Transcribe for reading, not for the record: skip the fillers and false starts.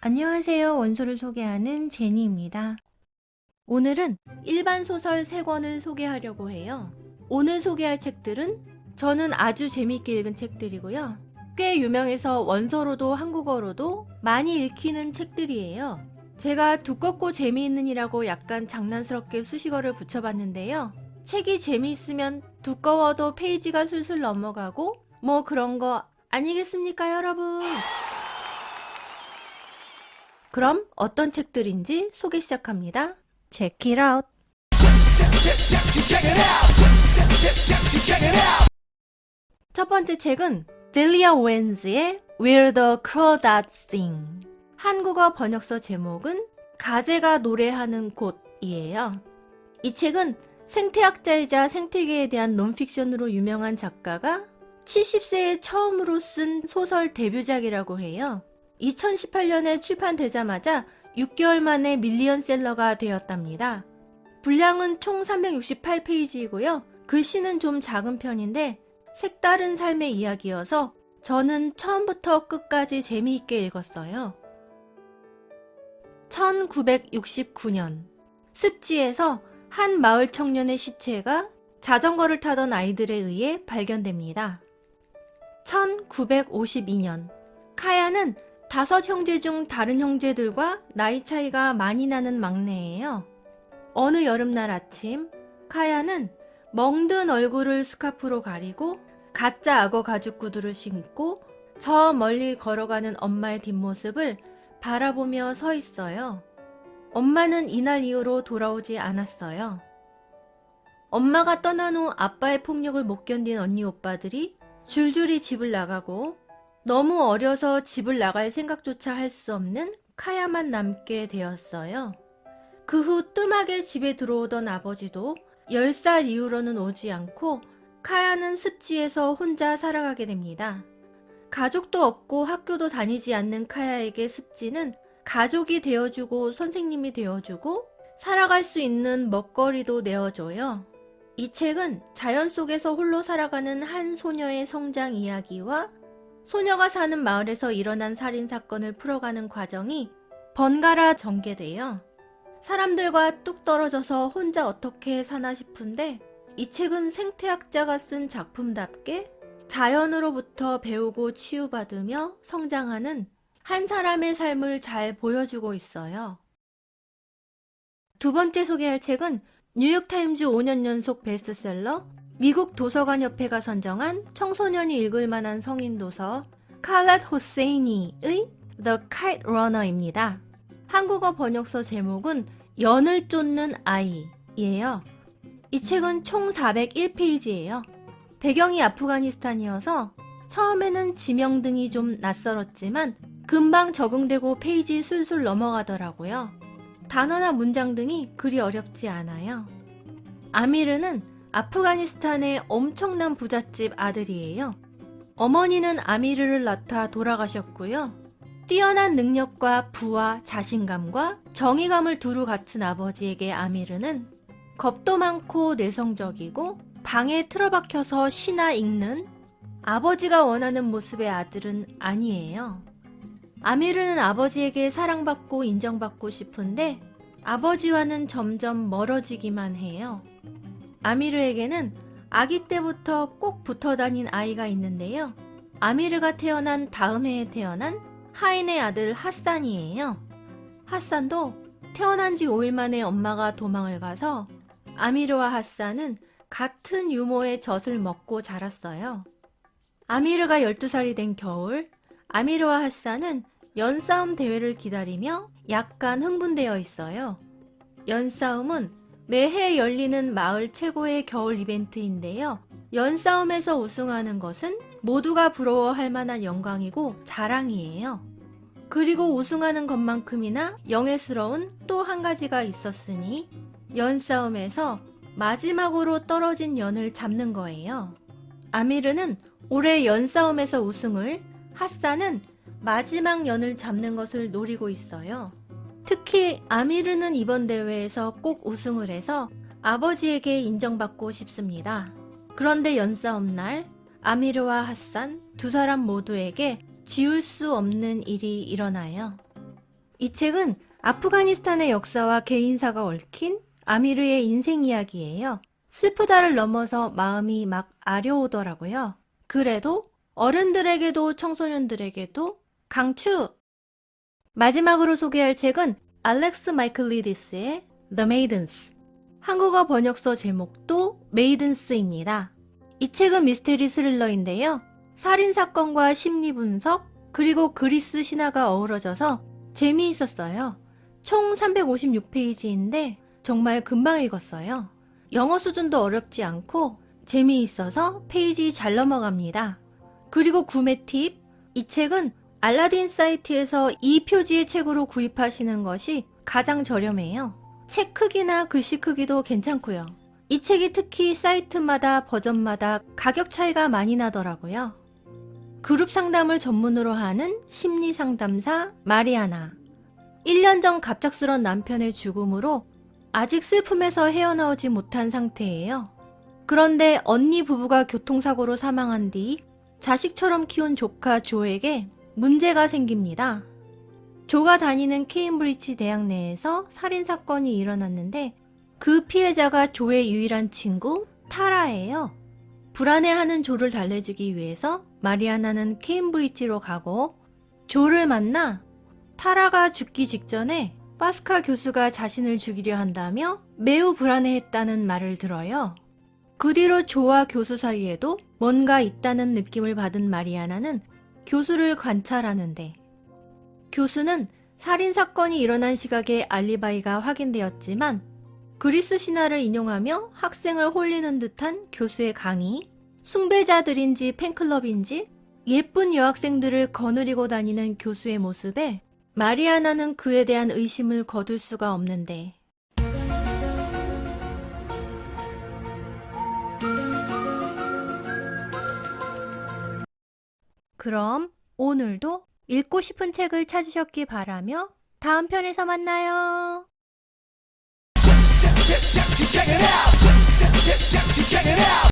안녕하세요. 원소를 소개하는 제니입니다. 오늘은 일반 소설 3권을 소개하려고 해요. 오늘 소개할 책들은 저는 아주 재미있게 읽은 책들이고요. 꽤 유명해서 원서로도 한국어로도 많이 읽히는 책들이에요. 제가 두껍고 재미있는이라고 약간 장난스럽게 수식어를 붙여봤는데요. 책이 재미있으면 두꺼워도 페이지가 술술 넘어가고 뭐 그런 거 아니겠습니까, 여러분? 그럼 어떤 책들인지 소개 시작합니다. Check it out. 첫 번째 책은 델리아 오웬즈의 Where the Crawdads Sing. 한국어 번역서 제목은 가재가 노래하는 곳이에요. 이 책은 생태학자이자 생태계에 대한 논픽션으로 유명한 작가가 70세에 처음으로 쓴 소설 데뷔작이라고 해요. 2018년에 출판되자마자 6개월 만에 밀리언셀러가 되었답니다. 분량은 총 368페이지이고요. 글씨는 좀 작은 편인데 색다른 삶의 이야기여서 저는 처음부터 끝까지 재미있게 읽었어요. 1969년 습지에서 한 마을 청년의 시체가 자전거를 타던 아이들에 의해 발견됩니다. 1952년 카야는 5 형제 중 다른 형제들과 나이 차이가 많이 나는 막내예요. 어느 여름날 아침, 카야는 멍든 얼굴을 스카프로 가리고 가짜 악어 가죽 구두를 신고 저 멀리 걸어가는 엄마의 뒷모습을 바라보며 서 있어요. 엄마는 이날 이후로 돌아오지 않았어요. 엄마가 떠난 후 아빠의 폭력을 못 견딘 언니 오빠들이 줄줄이 집을 나가고 너무 어려서 집을 나갈 생각조차 할 수 없는 카야만 남게 되었어요. 그 후 뜸하게 집에 들어오던 아버지도 10살 이후로는 오지 않고 카야는 습지에서 혼자 살아가게 됩니다. 가족도 없고 학교도 다니지 않는 카야에게 습지는 가족이 되어주고 선생님이 되어주고 살아갈 수 있는 먹거리도 내어줘요. 이 책은 자연 속에서 홀로 살아가는 한 소녀의 성장 이야기와 소녀가 사는 마을에서 일어난 살인사건을 풀어가는 과정이 번갈아 전개돼요. 사람들과 뚝 떨어져서 혼자 어떻게 사나 싶은데 이 책은 생태학자가 쓴 작품답게 자연으로부터 배우고 치유받으며 성장하는 한 사람의 삶을 잘 보여주고 있어요. 두 번째 소개할 책은 뉴욕타임즈 5년 연속 베스트셀러 미국 도서관협회가 선정한 청소년이 읽을 만한 성인 도서 칼랏 호세이니의 The Kite Runner입니다. 한국어 번역서 제목은 연을 쫓는 아이예요. 이 책은 총 401페이지예요. 배경이 아프가니스탄이어서 처음에는 지명등이 좀 낯설었지만 금방 적응되고 페이지 술술 넘어가더라고요. 단어나 문장 등이 그리 어렵지 않아요. 아미르는 아프가니스탄의 엄청난 부잣집 아들이에요. 어머니는 아미르를 낳다 돌아가셨고요. 뛰어난 능력과 부와 자신감과 정의감을 두루 갖춘 아버지에게 아미르는 겁도 많고 내성적이고 방에 틀어박혀서 시나 읽는 아버지가 원하는 모습의 아들은 아니에요. 아미르는 아버지에게 사랑받고 인정받고 싶은데 아버지와는 점점 멀어지기만 해요. 아미르에게는 아기 때부터 꼭 붙어 다닌 아이가 있는데요. 아미르가 태어난 다음 해에 태어난 하인의 아들 하산이에요. 하산도 태어난 지 5일 만에 엄마가 도망을 가서 아미르와 하산은 같은 유모의 젖을 먹고 자랐어요. 아미르가 12살이 된 겨울, 아미르와 하산은 연싸움 대회를 기다리며 약간 흥분되어 있어요. 연싸움은 매해 열리는 마을 최고의 겨울 이벤트인데요. 연싸움에서 우승하는 것은 모두가 부러워할 만한 영광이고 자랑이에요. 그리고 우승하는 것만큼이나 영예스러운 또 한 가지가 있었으니 연싸움에서 마지막으로 떨어진 연을 잡는 거예요. 아미르는 올해 연싸움에서 우승을, 하산은 마지막 연을 잡는 것을 노리고 있어요. 특히 아미르는 이번 대회에서 꼭 우승을 해서 아버지에게 인정받고 싶습니다. 그런데 연싸움 날 아미르와 하산 두 사람 모두에게 지울 수 없는 일이 일어나요. 이 책은 아프가니스탄의 역사와 개인사가 얽힌 아미르의 인생 이야기예요. 슬프다를 넘어서 마음이 막 아려오더라고요. 그래도 어른들에게도 청소년들에게도 강추! 마지막으로 소개할 책은 알렉스 마이클리디스의 The Maidens. 한국어 번역서 제목도 메이든스입니다. 이 책은 미스테리 스릴러인데요. 살인사건과 심리분석, 그리고 그리스 신화가 어우러져서 재미있었어요. 총 356페이지인데 정말 금방 읽었어요. 영어 수준도 어렵지 않고 재미있어서 페이지 잘 넘어갑니다. 그리고 구매 팁, 이 책은 알라딘 사이트에서 이 표지의 책으로 구입하시는 것이 가장 저렴해요. 책 크기나 글씨 크기도 괜찮고요. 이 책이 특히 사이트마다 버전마다 가격 차이가 많이 나더라고요. 그룹 상담을 전문으로 하는 심리 상담사 마리아나. 1년 전 갑작스런 남편의 죽음으로 아직 슬픔에서 헤어나오지 못한 상태예요. 그런데 언니 부부가 교통사고로 사망한 뒤 자식처럼 키운 조카 조에게 문제가 생깁니다. 조가 다니는 케임브리지 대학 내에서 살인사건이 일어났는데 그 피해자가 조의 유일한 친구 타라예요. 불안해하는 조를 달래주기 위해서 마리아나는 케임브리지로 가고 조를 만나 타라가 죽기 직전에 파스카 교수가 자신을 죽이려 한다며 매우 불안해했다는 말을 들어요. 그 뒤로 조와 교수 사이에도 뭔가 있다는 느낌을 받은 마리아나는 교수를 관찰하는데 교수는 살인사건이 일어난 시각에 알리바이가 확인되었지만 그리스 신화를 인용하며 학생을 홀리는 듯한 교수의 강의, 숭배자들인지 팬클럽인지 예쁜 여학생들을 거느리고 다니는 교수의 모습에 마리아나는 그에 대한 의심을 거둘 수가 없는데 그럼 오늘도 읽고 싶은 책을 찾으셨기 바라며 다음 편에서 만나요. Check it out.